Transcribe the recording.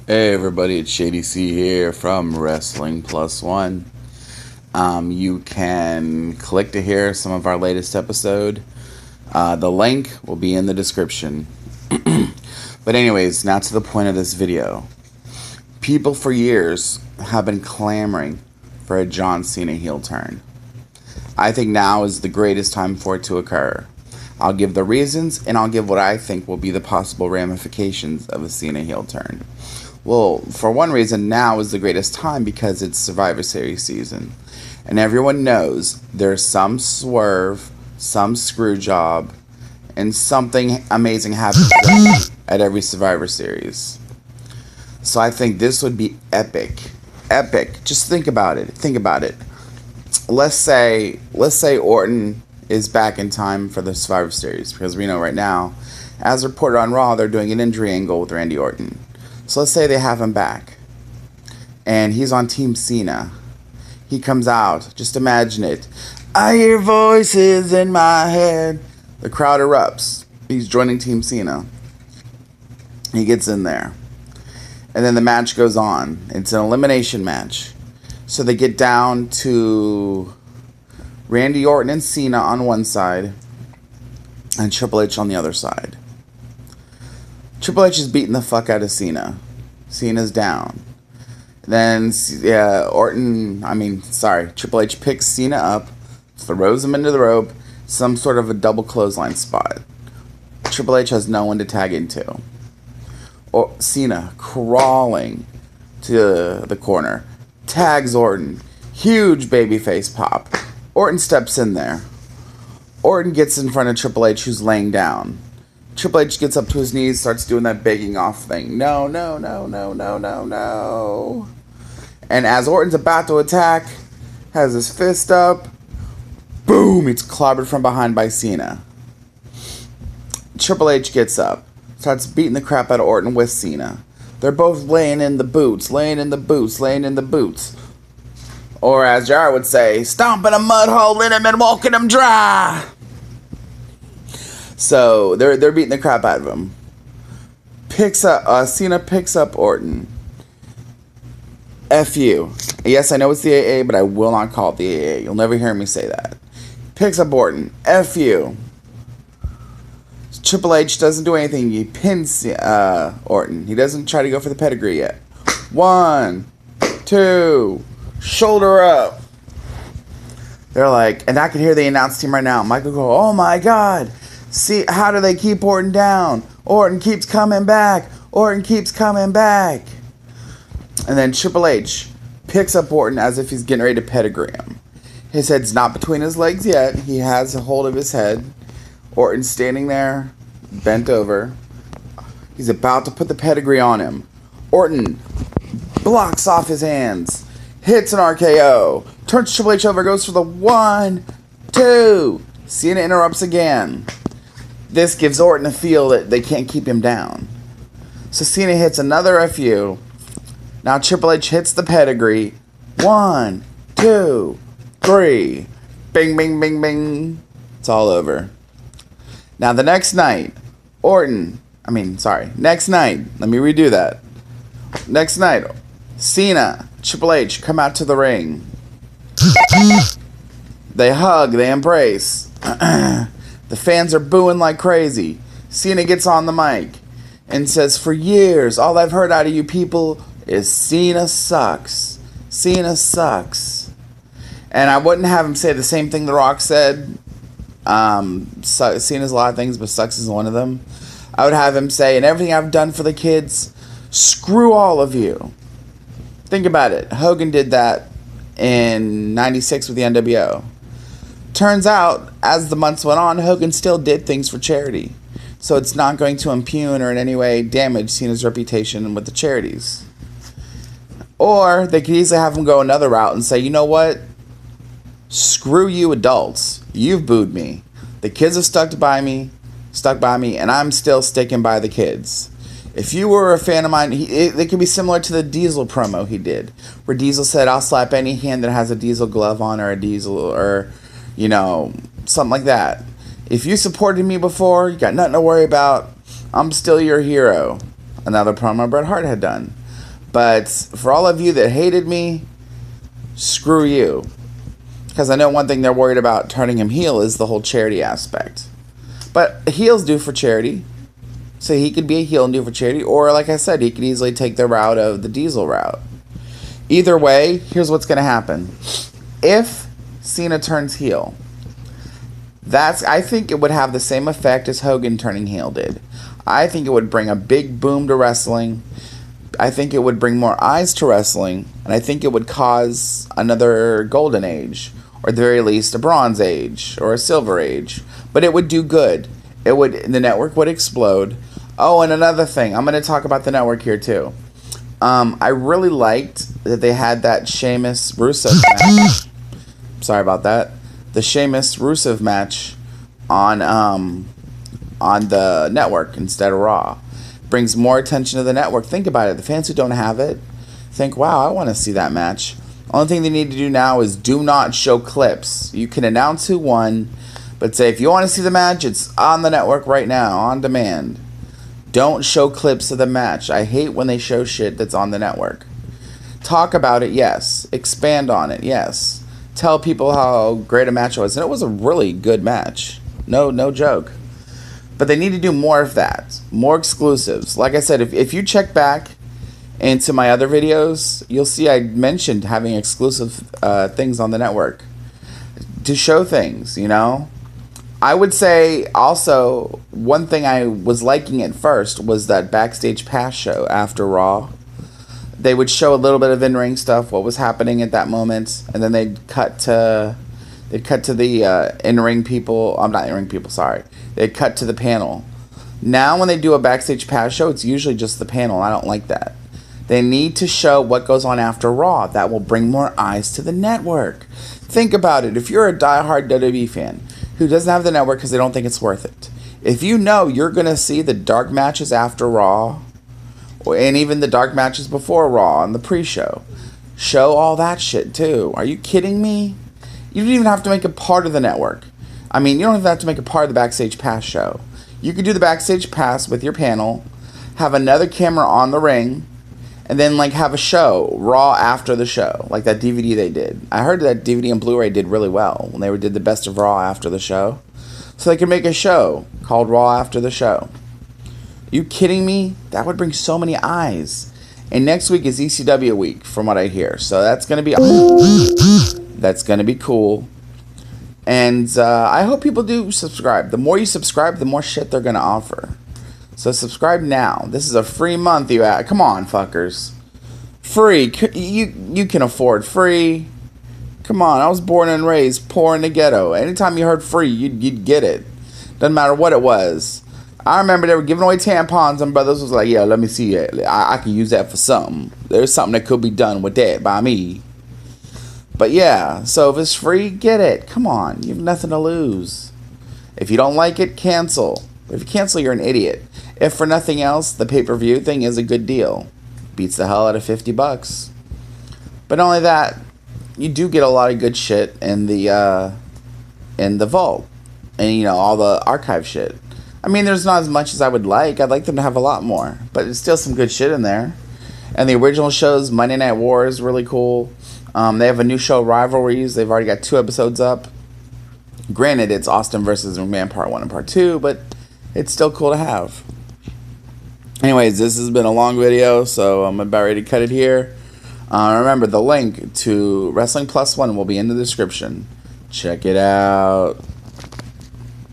Hey everybody, it's Shady C here from Wrestling Plus One. You can click to hear some of our latest episode. The link will be in the description. But anyways, now to the point of this video. People for years have been clamoring for a John Cena heel turn. I think now is the greatest time for it to occur. I'll give the reasons, and I'll give what I think will be the possible ramifications of a Cena heel turn. Well, for one reason, now is the greatest time because it's Survivor Series season. And everyone knows there's some swerve, some screw job, and something amazing happens at every Survivor Series. So I think this would be epic. Epic. Just think about it. Think about it. Let's say Orton is back in time for the Survivor Series, because we know right now, as reported on Raw, they're doing an injury angle with Randy Orton. So let's say they have him back, and he's on Team Cena. He comes out. Just imagine it. I hear voices in my head. The crowd erupts. He's joining Team Cena. He gets in there. And then the match goes on. It's an elimination match. So they get down to Randy Orton and Cena on one side, and Triple H on the other side. Triple H is beating the fuck out of Cena. Cena's down. Then Triple H picks Cena up, throws him into the rope, some sort of a double clothesline spot. Triple H has no one to tag into. Cena crawling to the corner, tags Orton. Huge babyface pop. Orton steps in there. Orton gets in front of Triple H, who's laying down. Triple H gets up to his knees, starts doing that begging off thing. No, no, no, no, no, no, no. And as Orton's about to attack, has his fist up. Boom! It's clobbered from behind by Cena. Triple H gets up, starts beating the crap out of Orton with Cena. They're both laying in the boots, laying in the boots, laying in the boots. Or as JR would say, stomping a mud hole in him and walking him dry. So they're beating the crap out of him. Cena picks up Orton. F you. Yes, I know it's the AA, but I will not call it the AA. You'll never hear me say that. Picks up Orton. F you. Triple H doesn't do anything. He pins Orton. He doesn't try to go for the pedigree yet. 1, 2, shoulder up. They're like, and I can hear the announce team right now. Michael go, oh my God. See, how do they keep Orton down? Orton keeps coming back. Orton keeps coming back. And then Triple H picks up Orton as if he's getting ready to pedigree him. His head's not between his legs yet. He has a hold of his head. Orton's standing there, bent over. He's about to put the pedigree on him. Orton blocks off his hands. Hits an RKO. Turns Triple H over, goes for the 1, 2. Cena interrupts again. This gives Orton a feel that they can't keep him down. So Cena hits another FU. Now Triple H hits the pedigree. 1, 2, 3. Bing, bing, bing, bing. It's all over. Now the next night, next night, let me redo that. Next night, Cena, Triple H come out to the ring. They hug, they embrace. The fans are booing like crazy. Cena gets on the mic and says, for years, all I've heard out of you people is Cena sucks. Cena sucks. And I wouldn't have him say the same thing The Rock said. Cena's a lot of things, but sucks is one of them. I would have him say, and everything I've done for the kids, screw all of you. Think about it. Hogan did that in 96 with the NWO. Turns out, as the months went on, Hogan still did things for charity. So it's not going to impugn or in any way damage Cena's reputation with the charities. Or they could easily have him go another route and say, you know what? Screw you adults. You've booed me. The kids have stuck by me, and I'm still sticking by the kids. If you were a fan of mine, it could be similar to the Diesel promo he did, where Diesel said, I'll slap any hand that has a Diesel glove on or a Diesel or, something like that. If you supported me before, you got nothing to worry about. I'm still your hero. Another promo Bret Hart had done. But for all of you that hated me, screw you. Because I know one thing they're worried about turning him heel is the whole charity aspect. But heels do for charity. So he could be a heel and do for charity. Or like I said, he could easily take the route of the Diesel route. Either way, here's what's going to happen. If Cena turns heel, I think it would have the same effect as Hogan turning heel did. I think it would bring a big boom to wrestling. I think it would bring more eyes to wrestling. And I think it would cause another golden age. Or at the very least, a bronze age. Or a silver age. But it would do good. The network would explode. Oh, and another thing. I'm going to talk about the network here too. I really liked that they had that Sheamus Rusev match. Sorry about that. The Sheamus Rusev match on the network instead of Raw. Brings more attention to the network. Think about it. The fans who don't have it think, wow, I want to see that match. Only thing they need to do now is do not show clips. You can announce who won, but say if you want to see the match, it's on the network right now, on demand. Don't show clips of the match. I hate when they show shit that's on the network. Talk about it, yes. Expand on it, yes. Tell people how great a match it was. And it was a really good match. No joke. But they need to do more of that. More exclusives. Like I said, if you check back into my other videos, you'll see I mentioned having exclusive things on the network. To show things, you know. I would say also, one thing I was liking at first was that Backstage Pass show after Raw. They would show a little bit of in-ring stuff, what was happening at that moment, and then they'd cut to the in-ring people. I'm not in-ring people, sorry. They'd cut to the panel. Now when they do a Backstage Pass show, it's usually just the panel. I don't like that. They need to show what goes on after Raw. That will bring more eyes to the network. Think about it. If you're a diehard WWE fan who doesn't have the network because they don't think it's worth it, if you know you're going to see the dark matches after Raw, and even the dark matches before Raw and the pre-show, show all that shit too. Are you kidding me? You don't even have to make it part of the network. I mean, you don't even have to make it part of the Backstage Pass show. You could do the Backstage Pass with your panel, have another camera on the ring, and then like have a show, Raw after the show, like that DVD they did. I heard that DVD and Blu-ray did really well when they did the best of Raw after the show. So they could make a show called Raw After the Show. You kidding me? That would bring so many eyes. And next week is ECW week, from what I hear. So that's gonna be cool. And I hope people do subscribe. The more you subscribe, the more shit they're gonna offer. So subscribe now. This is a free month. Come on, fuckers. Free. You can afford free. Come on. I was born and raised poor in the ghetto. Anytime you heard free, you'd get it. Doesn't matter what it was. I remember they were giving away tampons, and brothers was like, yeah, let me see it. I can use that for something. There's something that could be done with that by me. But yeah, so if it's free, get it. Come on. You have nothing to lose. If you don't like it, cancel. If you cancel, you're an idiot. If for nothing else, the pay-per-view thing is a good deal. Beats the hell out of $50. But not only that, you do get a lot of good shit in the vault. And, you know, all the archive shit. I mean, there's not as much as I would like. I'd like them to have a lot more. But there's still some good shit in there. And the original shows, Monday Night War, is really cool. They have a new show, Rivalries. They've already got 2 episodes up. Granted, it's Austin versus McMahon Part 1 and Part 2, but it's still cool to have. Anyways, this has been a long video, so I'm about ready to cut it here. Remember, the link to Wrestling Plus One will be in the description. Check it out.